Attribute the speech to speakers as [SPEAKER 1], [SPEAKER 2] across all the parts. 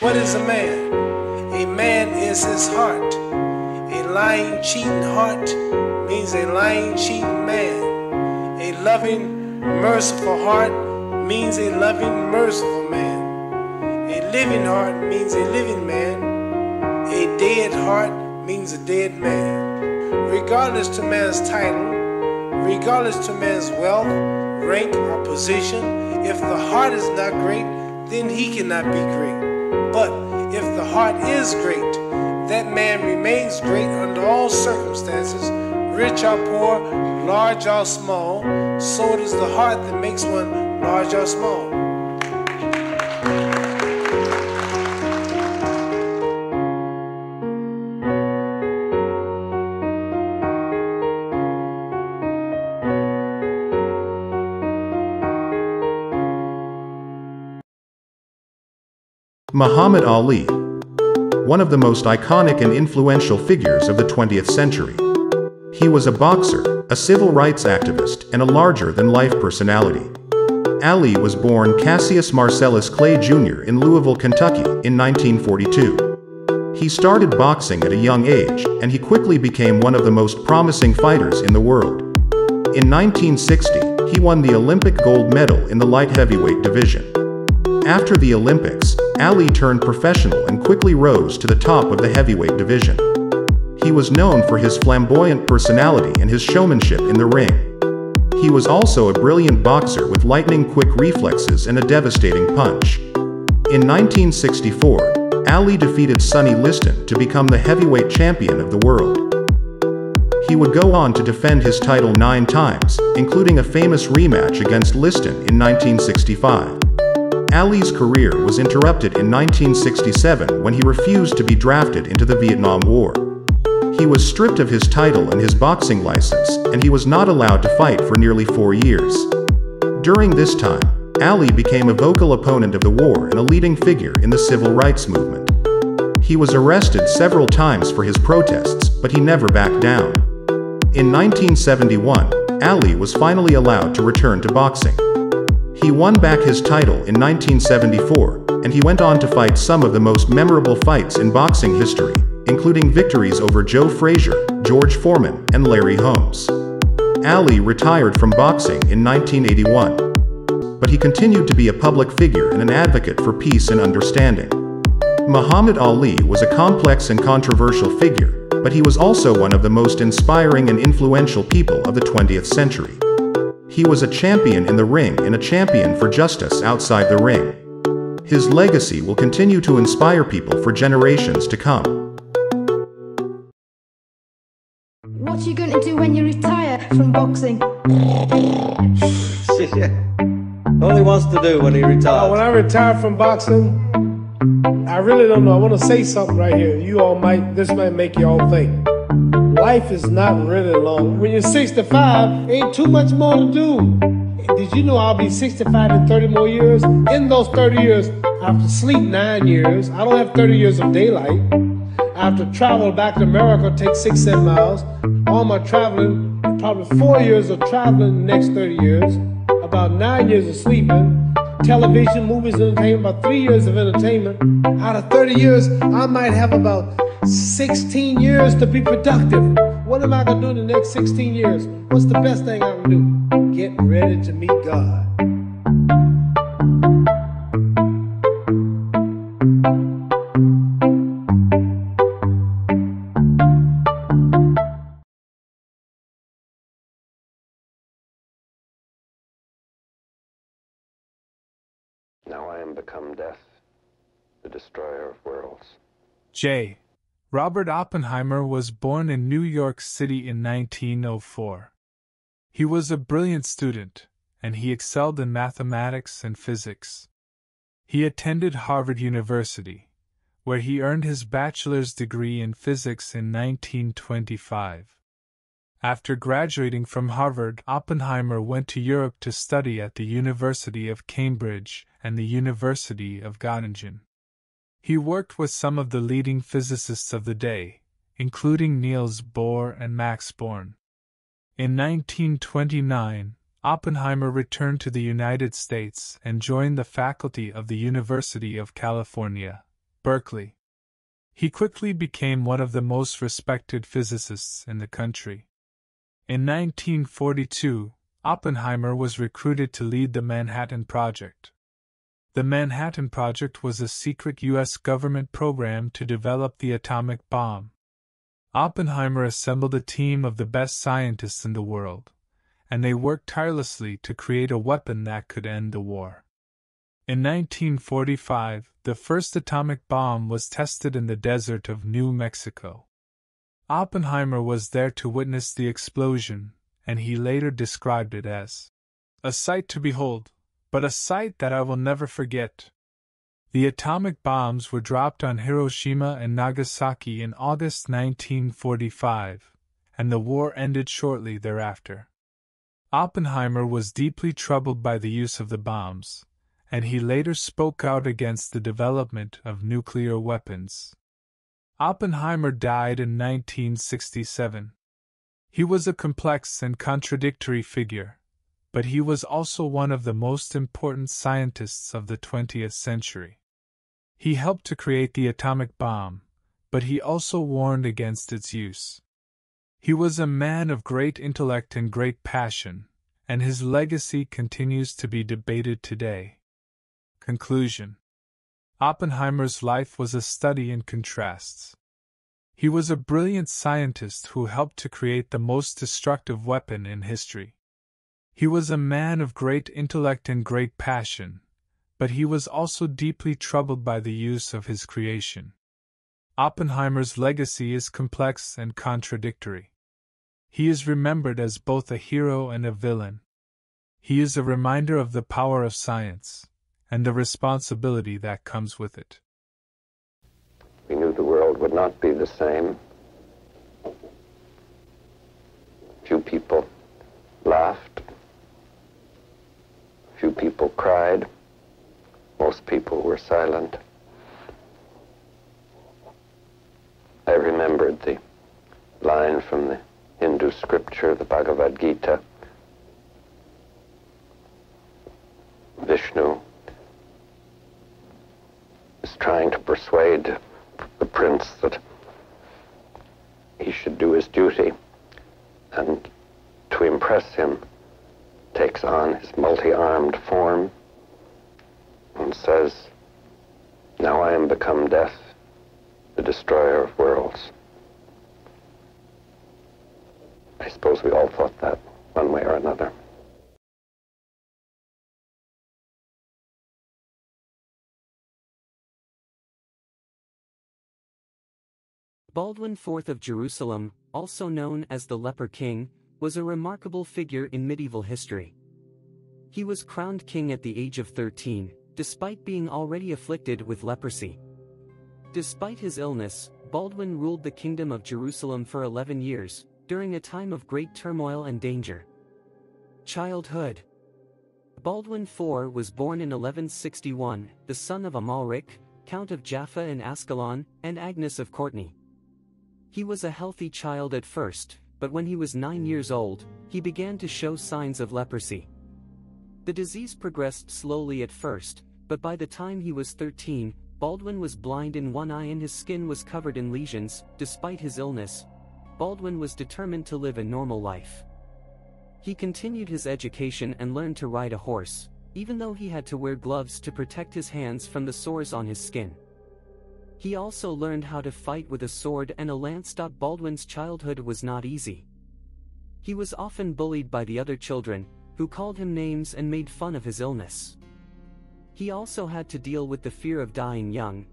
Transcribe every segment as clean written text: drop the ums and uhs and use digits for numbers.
[SPEAKER 1] What is a man? A man is his heart. A lying, cheating heart means a lying, cheating man. A loving, merciful heart means a loving, merciful man. A living heart means a living man. A dead heart means a dead man. Regardless to man's title, regardless to man's wealth, rank, or position, if the heart is not great, then he cannot be great. But if the heart is great, that man remains great under all circumstances, rich or poor, large or small. So it is the heart that makes one large or small.
[SPEAKER 2] Muhammad Ali, one of the most iconic and influential figures of the 20th century. He was a boxer, a civil rights activist, and a larger-than-life personality. Ali was born Cassius Marcellus Clay Jr. in Louisville, Kentucky, in 1942. He started boxing at a young age, and he quickly became one of the most promising fighters in the world. In 1960, he won the Olympic gold medal in the light heavyweight division. After the Olympics, Ali turned professional and quickly rose to the top of the heavyweight division. He was known for his flamboyant personality and his showmanship in the ring. He was also a brilliant boxer with lightning-quick reflexes and a devastating punch. In 1964, Ali defeated Sonny Liston to become the heavyweight champion of the world. He would go on to defend his title 9 times, including a famous rematch against Liston in 1965. Ali's career was interrupted in 1967 when he refused to be drafted into the Vietnam War. He was stripped of his title and his boxing license, and he was not allowed to fight for nearly 4 years. During this time, Ali became a vocal opponent of the war and a leading figure in the civil rights movement. He was arrested several times for his protests, but he never backed down. In 1971, Ali was finally allowed to return to boxing. He won back his title in 1974, and he went on to fight some of the most memorable fights in boxing history, including victories over Joe Frazier, George Foreman, and Larry Holmes. Ali retired from boxing in 1981, but he continued to be a public figure and an advocate for peace and understanding. Muhammad Ali was a complex and controversial figure, but he was also one of the most inspiring and influential people of the 20th century. He was a champion in the ring and a champion for justice outside the ring. His legacy will continue to inspire people for generations to come.
[SPEAKER 3] What you gonna do when you retire from boxing?
[SPEAKER 4] All he wants to do when he retires.
[SPEAKER 1] When I retire from boxing, I really don't know. I want to say something right here. This might make you all think. Life is not really long. When you're 65, ain't too much more to do. Did you know I'll be 65 in 30 more years? In those 30 years, I have to sleep 9 years. I don't have 30 years of daylight. I have to travel back to America, take 6-7 miles. All my traveling, probably 4 years of traveling in the next 30 years. About 9 years of sleeping. Television, movies, entertainment, about 3 years of entertainment. Out of 30 years, I might have about 16 years to be productive. What am I going to do in the next 16 years? What's the best thing I can do? Get ready to meet God.
[SPEAKER 5] Now I am become death, the destroyer of worlds.
[SPEAKER 6] J. Robert Oppenheimer was born in New York City in 1904. He was a brilliant student, and he excelled in mathematics and physics. He attended Harvard University, where he earned his bachelor's degree in physics in 1925. After graduating from Harvard, Oppenheimer went to Europe to study at the University of Cambridge and the University of Göttingen. He worked with some of the leading physicists of the day, including Niels Bohr and Max Born. In 1929, Oppenheimer returned to the United States and joined the faculty of the University of California, Berkeley. He quickly became one of the most respected physicists in the country. In 1942, Oppenheimer was recruited to lead the Manhattan Project. The Manhattan Project was a secret U.S. government program to develop the atomic bomb. Oppenheimer assembled a team of the best scientists in the world, and they worked tirelessly to create a weapon that could end the war. In 1945, the first atomic bomb was tested in the desert of New Mexico. Oppenheimer was there to witness the explosion, and he later described it as a sight to behold, but a sight that I will never forget. The atomic bombs were dropped on Hiroshima and Nagasaki in August 1945, and the war ended shortly thereafter. Oppenheimer was deeply troubled by the use of the bombs, and he later spoke out against the development of nuclear weapons. Oppenheimer died in 1967. He was a complex and contradictory figure, but he was also one of the most important scientists of the 20th century. He helped to create the atomic bomb, but he also warned against its use. He was a man of great intellect and great passion, and his legacy continues to be debated today. Conclusion. Oppenheimer's life was a study in contrasts. He was a brilliant scientist who helped to create the most destructive weapon in history. He was a man of great intellect and great passion, but he was also deeply troubled by the use of his creation. Oppenheimer's legacy is complex and contradictory. He is remembered as both a hero and a villain. He is a reminder of the power of science, and the responsibility that comes with it.
[SPEAKER 5] We knew the world would not be the same. Few people laughed. Few people cried. Most people were silent. I remembered the line from the Hindu scripture, the Bhagavad Gita. Vishnu is trying to persuade the prince that he should do his duty, and to impress him takes on his multi-armed form and says, "Now I am become death, the destroyer of worlds." I suppose we all thought that one way or another.
[SPEAKER 7] Baldwin IV of Jerusalem, also known as the Leper King, was a remarkable figure in medieval history. He was crowned king at the age of 13, despite being already afflicted with leprosy. Despite his illness, Baldwin ruled the kingdom of Jerusalem for 11 years, during a time of great turmoil and danger. Childhood. Baldwin IV was born in 1161, the son of Amalric, Count of Jaffa and Ascalon, and Agnes of Courtenay. He was a healthy child at first, but when he was 9 years old, he began to show signs of leprosy. The disease progressed slowly at first, but by the time he was 13, Baldwin was blind in one eye and his skin was covered in lesions. Despite his illness, Baldwin was determined to live a normal life. He continued his education and learned to ride a horse, even though he had to wear gloves to protect his hands from the sores on his skin. He also learned how to fight with a sword and a lance. Baldwin's childhood was not easy. He was often bullied by the other children, who called him names and made fun of his illness. He also had to deal with the fear of dying young.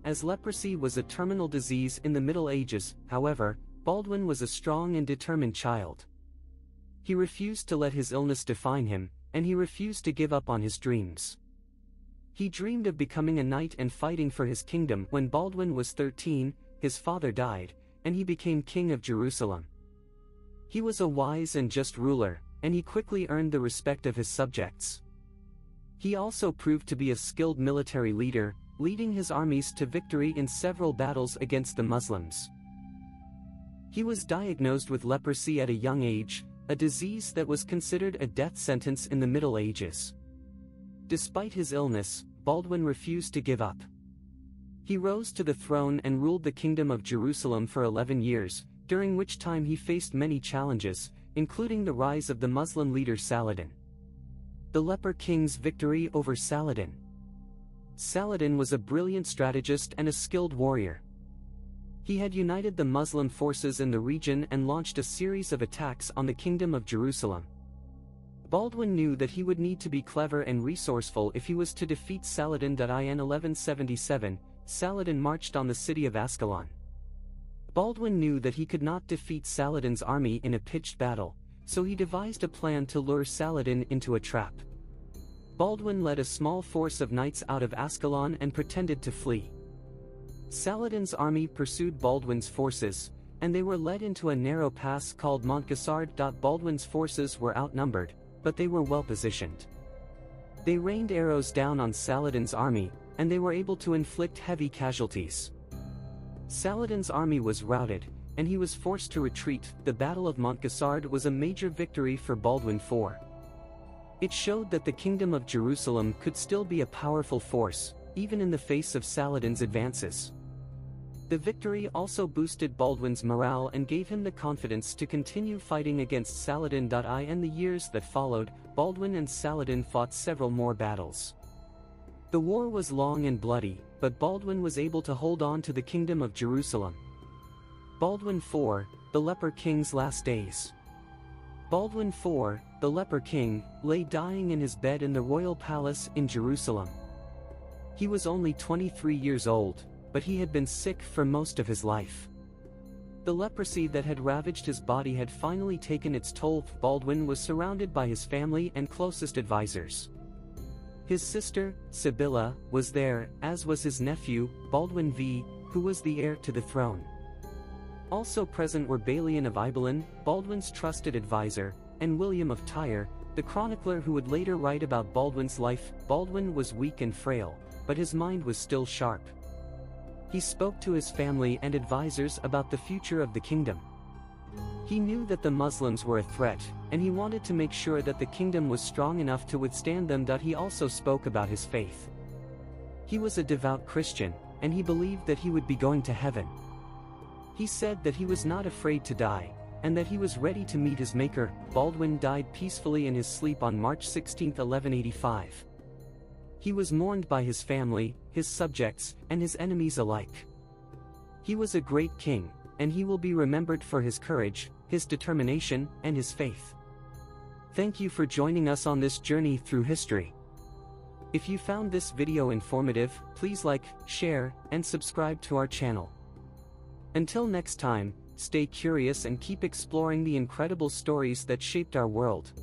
[SPEAKER 7] As leprosy was a terminal disease in the Middle Ages, however, Baldwin was a strong and determined child. He refused to let his illness define him, and he refused to give up on his dreams. He dreamed of becoming a knight and fighting for his kingdom. When Baldwin was 13, his father died, and he became king of Jerusalem. He was a wise and just ruler, and he quickly earned the respect of his subjects. He also proved to be a skilled military leader, leading his armies to victory in several battles against the Muslims. He was diagnosed with leprosy at a young age, a disease that was considered a death sentence in the Middle Ages. Despite his illness, Baldwin refused to give up. He rose to the throne and ruled the Kingdom of Jerusalem for 11 years, during which time he faced many challenges, including the rise of the Muslim leader Saladin. The Leper King's victory over Saladin. Saladin was a brilliant strategist and a skilled warrior. He had united the Muslim forces in the region and launched a series of attacks on the Kingdom of Jerusalem. Baldwin knew that he would need to be clever and resourceful if he was to defeat Saladin. In 1177, Saladin marched on the city of Ascalon. Baldwin knew that he could not defeat Saladin's army in a pitched battle, so he devised a plan to lure Saladin into a trap. Baldwin led a small force of knights out of Ascalon and pretended to flee. Saladin's army pursued Baldwin's forces, and they were led into a narrow pass called Montgessard. Baldwin's forces were outnumbered, but they were well positioned. They rained arrows down on Saladin's army, and they were able to inflict heavy casualties. Saladin's army was routed, and he was forced to retreat. The Battle of Montgessard was a major victory for Baldwin IV. It showed that the Kingdom of Jerusalem could still be a powerful force, even in the face of Saladin's advances. The victory also boosted Baldwin's morale and gave him the confidence to continue fighting against Saladin. In the years that followed, Baldwin and Saladin fought several more battles. The war was long and bloody, but Baldwin was able to hold on to the Kingdom of Jerusalem. Baldwin IV, the Leper King's last days. Baldwin IV, the Leper King, lay dying in his bed in the royal palace in Jerusalem. He was only 23 years old, but he had been sick for most of his life. The leprosy that had ravaged his body had finally taken its toll. Baldwin was surrounded by his family and closest advisors. His sister, Sibylla, was there, as was his nephew, Baldwin V, who was the heir to the throne. Also present were Balian of Ibelin, Baldwin's trusted advisor, and William of Tyre, the chronicler who would later write about Baldwin's life. Baldwin was weak and frail, but his mind was still sharp. He spoke to his family and advisors about the future of the kingdom. He knew that the Muslims were a threat, and he wanted to make sure that the kingdom was strong enough to withstand them. He also spoke about his faith. He was a devout Christian, and he believed that he would be going to heaven. He said that he was not afraid to die, and that he was ready to meet his Maker. Baldwin died peacefully in his sleep on March 16, 1185. He was mourned by his family, his subjects, and his enemies alike. He was a great king, and he will be remembered for his courage, his determination, and his faith. Thank you for joining us on this journey through history. If you found this video informative, please like, share, and subscribe to our channel. Until next time, stay curious and keep exploring the incredible stories that shaped our world.